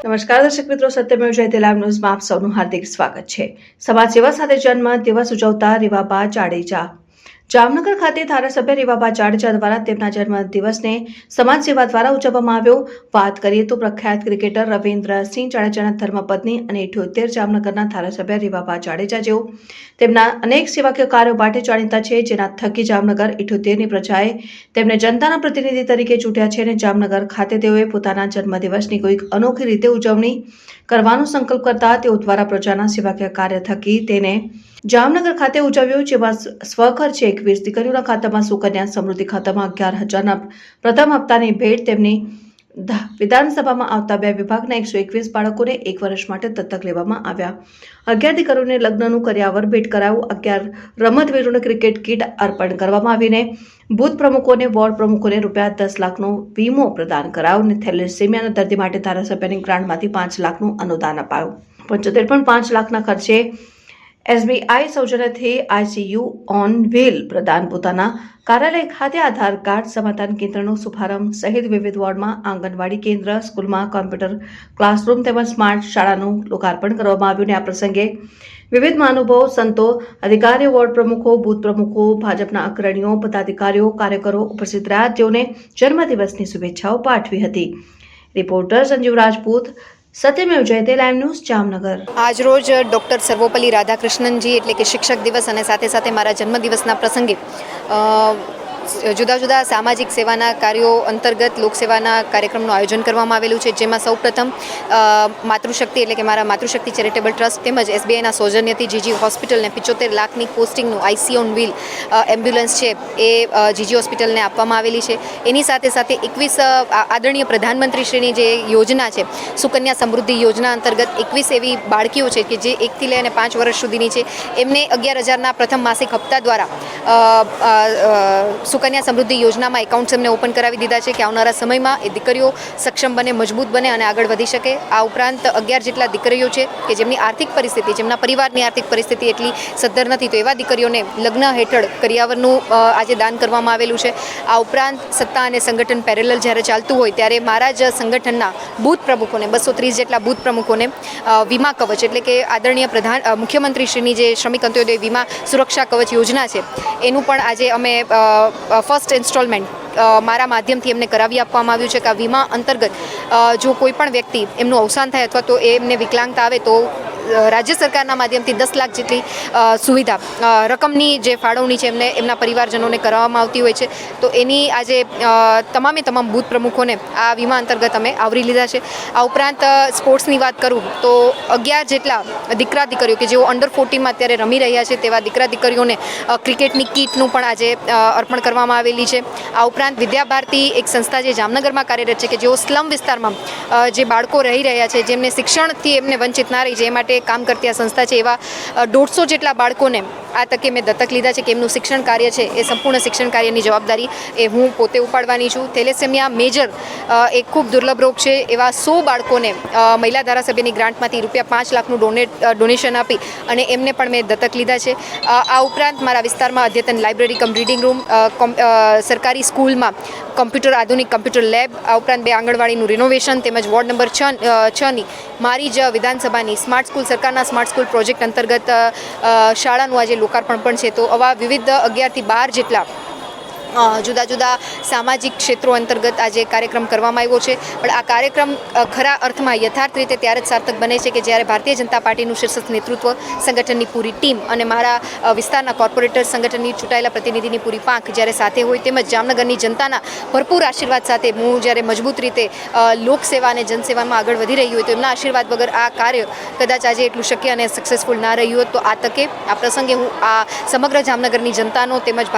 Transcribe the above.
નમસ્કાર દર્શક મિત્રો, સત્યમેવ જયતે લાઈવ ન્યૂઝમાં આપ સૌનું હાર્દિક સ્વાગત છે। સમાજ સેવા સાથે જન્મ દિવસ ઉજવતા રીવાબા જાડેજા। જામનગર ખાતે ધારાસભ્ય રીવાબા જાડેજા દ્વારા તેમના જન્મ દિવસને સમાજ સેવા દ્વારા ઉજવવામાં આવ્યો। વાત કરીએ તો પ્રખ્યાત ક્રિકેટર રવિન્દ્રસિંહ જાડેજાના ધર્મપત્ની અને 78 જામનગરના ધારાસભ્ય રીવાબા જાડેજા જેઓ તેમના અનેક સેવાકીય કાર્યો માટે જાણીતા છે, જેના થકી જામનગર 78ની પ્રજાએ તેમને જનતાના પ્રતિનિધિ તરીકે ચૂંટ્યા છે અને જામનગર ખાતે તેઓએ પોતાના જન્મદિવસની કોઈક અનોખી રીતે ઉજવણી કરવાનો સંકલ્પ કરતા તેઓ દ્વારા પ્રજાના સેવાકીય કાર્ય થકી તેને જામનગર ખાતે ઉજવ્યું, જેમાં સ્વખર્ચે 21 દીકરીઓના ખાતામાં સુકન્યા સમૃદ્ધિ ખાતામાં 11,000ના પ્રથમ હપ્તાની ભેટ તેમની વિધાનસભામાં આવતા 2 વિભાગના 121 બાળકોને 1 વર્ષ માટે દત્તક લેવામાં આવ્યા। 11 દીકરીઓને લગ્નનું કર્યાવર ભેટ કરાયું। 11 રમતવીરોને ક્રિકેટ કિટ અર્પણ કરવામાં આવીને બૂથ પ્રમુખોને વોર્ડ પ્રમુખોને ₹10 લાખનો વીમો પ્રદાન કરાયો અને થેલેસેમિયાના દર્દી માટે ધારાસભ્યની ગ્રાન્ટમાંથી 5 લાખનું અનુદાન અપાયું। 75.5 લાખના ખર્ચે SBI સૌજન્યથી ICU ઓન વ્હીલ પ્રદાન પોતાના કાર્યાલય ખાતે આધાર કાર્ડ સમાધાન કેન્દ્રનો શુભારંભ સહિત વિવિધ વોર્ડમાં આંગણવાડી કેન્દ્ર, સ્કૂલમાં કોમ્પ્યુટર ક્લાસરૂમ તેમજ સ્માર્ટ શાળાનું લોકાર્પણ કરવામાં આવ્યું। આ પ્રસંગે વિવિધ મહાનુભાવો, સંતો, અધિકારીઓ, વોર્ડ પ્રમુખો, બૂથ પ્રમુખો, ભાજપના અગ્રણીઓ, પદાધિકારીઓ, કાર્યકરો ઉપસ્થિત રહ્યા, જેઓને જન્મદિવસની શુભેચ્છાઓ પાઠવી હતી। Reporter Sanjeev Rajput, Satyamev Jayate live news, Jamnagar. આજરોજ ડૉક્ટર સર્વપલ્લી રાધાકૃષ્ણનજી એટલે કે શિક્ષક દિવસ અને સાથે સાથે મારા જન્મદિવસના પ્રસંગે જુદા જુદા સામાજિક સેવાના કાર્યો અંતર્ગત લોકસેવાના કાર્યક્રમનું આયોજન કરવામાં આવેલું છે, જેમાં સૌપ્રથમ માતૃશક્તિ એટલે કે મારા માતૃશક્તિ ચેરિટેબલ ટ્રસ્ટ તેમજ SBIના સૌજન્યથી જીજી હોસ્પિટલને 75 લાખની પોસ્ટિંગનું ICU ઓન વ્હીલ એમ્બ્યુલન્સ છે એ જીજી હોસ્પિટલને આપવામાં આવેલી છે। એની સાથે સાથે 21 આદરણીય પ્રધાનમંત્રીશ્રીની જે યોજના છે સુકન્યા સમૃદ્ધિ યોજના અંતર્ગત 21 એવી બાળકીઓ છે કે જે 1 થી લઈને 5 વર્ષ સુધીની છે, એમને 11,000ના પ્રથમ માસિક હપ્તા દ્વારા સુકન્યા સમૃદ્ધિ યોજનામાં એકાઉન્ટ્સ એમને ઓપન કરાવી દીધા છે કે આવનારા સમયમાં એ દીકરીઓ સક્ષમ બને, મજબૂત બને અને આગળ વધી શકે। આ ઉપરાંત 11 જેટલા દીકરીઓ છે કે જેમની આર્થિક પરિસ્થિતિ, જેમના પરિવારની આર્થિક પરિસ્થિતિ એટલી સદ્ધર નથી, તો એવા દીકરીઓને લગ્ન હેઠળ કરિયાવરનું આજે દાન કરવામાં આવેલું છે। આ ઉપરાંત સત્તા અને સંગઠન પેરેલલ જ્યારે ચાલતું હોય ત્યારે મારા જ સંગઠનના બૂથ પ્રમુખોને 230 જેટલા બૂથ પ્રમુખોને વીમા કવચ એટલે કે આદરણીય મુખ્યમંત્રીશ્રીની જે શ્રમિક અંત્યોદય વીમા સુરક્ષા કવચ યોજના છે એનું પણ આજે અમે ફર્સ્ટ ઇન્સ્ટોલમેન્ટ મારા માધ્યમથી એમને કરાવી આપવામાં આવ્યું છે કે આ વીમા અંતર્ગત જો કોઈ પણ વ્યક્તિ એમનું અવસાન થાય અથવા તો એમને વિકલાંગતા આવે તો રાજ્ય સરકારના માધ્યમથી 10 લાખ જેટલી સુવિધા રકમની જે ફાળવણી છે એમને એમના પરિવારજનોને કરવામાં આવતી હોય છે। તો એની આજે તમામ બૂથ પ્રમુખોને આ વીમા અંતર્ગત અમે આવરી લીધા છે। આ ઉપરાંત સ્પોર્ટ્સની વાત કરું તો 11 જેટલા દીકરા દીકરીઓ કે જેઓ અંડર 14માં અત્યારે રમી રહ્યા છે તેવા દીકરા દીકરીઓને ક્રિકેટની કીટનું પણ આજે અર્પણ કરવામાં આવેલી છે। આ ઉપરાંત વિદ્યાભારતી એક સંસ્થા જે જામનગરમાં કાર્યરત છે કે જેઓ સ્લમ વિસ્તારમાં જે બાળકો રહી રહ્યા છે, જેમને શિક્ષણથી એમને વંચિત ના રહી જાય એ માટે કામ કરતી આ સંસ્થા છે, એવા 150 જેટલા બાળકોને આ તકે મેં દત્તક લીધા છે કે એમનું શિક્ષણ કાર્ય છે એ સંપૂર્ણ શિક્ષણ કાર્યની જવાબદારી એ હું પોતે ઉપાડવાની છું। થેલેસેમિયા મેજર એક ખૂબ દુર્લભ રોગ છે, એવા 100 બાળકોને મહિલા ધારાસભ્યની ગ્રાન્ટમાંથી ₹5 લાખનું ડોનેશન આપી અને એમને પણ મેં દત્તક લીધા છે। આ ઉપરાંત મારા વિસ્તારમાં અદ્યતન લાઇબ્રેરી કમ રીડિંગ રૂમ, સરકારી સ્કૂલમાં આધુનિક કમ્પ્યુટર લેબ, આ ઉપરાંત 2 આંગણવાડીનું રિનોવેશન તેમજ વોર્ડ નંબર 6ની મારી જ વિધાનસભાની સ્માર્ટ સ્કૂલ, સરકારના સ્માર્ટ સ્કૂલ પ્રોજેક્ટ અંતર્ગત શાળાનું આજે લોકાર્પણ પણ છે। તો આવા વિવિધ 11 થી 12 જેટલા જુદા જુદા સામાજિક ક્ષેત્રો અંતર્ગત આજે કાર્યક્રમ કરવામાં આવ્યો છે, પણ આ કાર્યક્રમ ખરા અર્થમાં યથાર્થ રીતે ત્યારે જ સાર્થક બને છે કે જ્યારે ભારતીય જનતા પાર્ટીનું શીર્ષસ્થ નેતૃત્વ, સંગઠનની પૂરી ટીમ અને મારા વિસ્તારના કોર્પોરેટર સંગઠનની ચૂંટાયેલા પ્રતિનિધિની પૂરી પાંખ જ્યારે સાથે હોય, તેમજ જામનગરની જનતાના ભરપૂર આશીર્વાદ સાથે હું જ્યારે મજબૂત રીતે લોકસેવા અને જનસેવામાં આગળ વધી રહી હોય તો એમના આશીર્વાદ વગર આ કાર્ય કદાચ આજે એટલું શક્ય અને સક્સેસફુલ ના રહ્યું હોત। તો આ તકે આ પ્રસંગે હું આ સમગ્ર જામનગરની જનતાનો તેમજ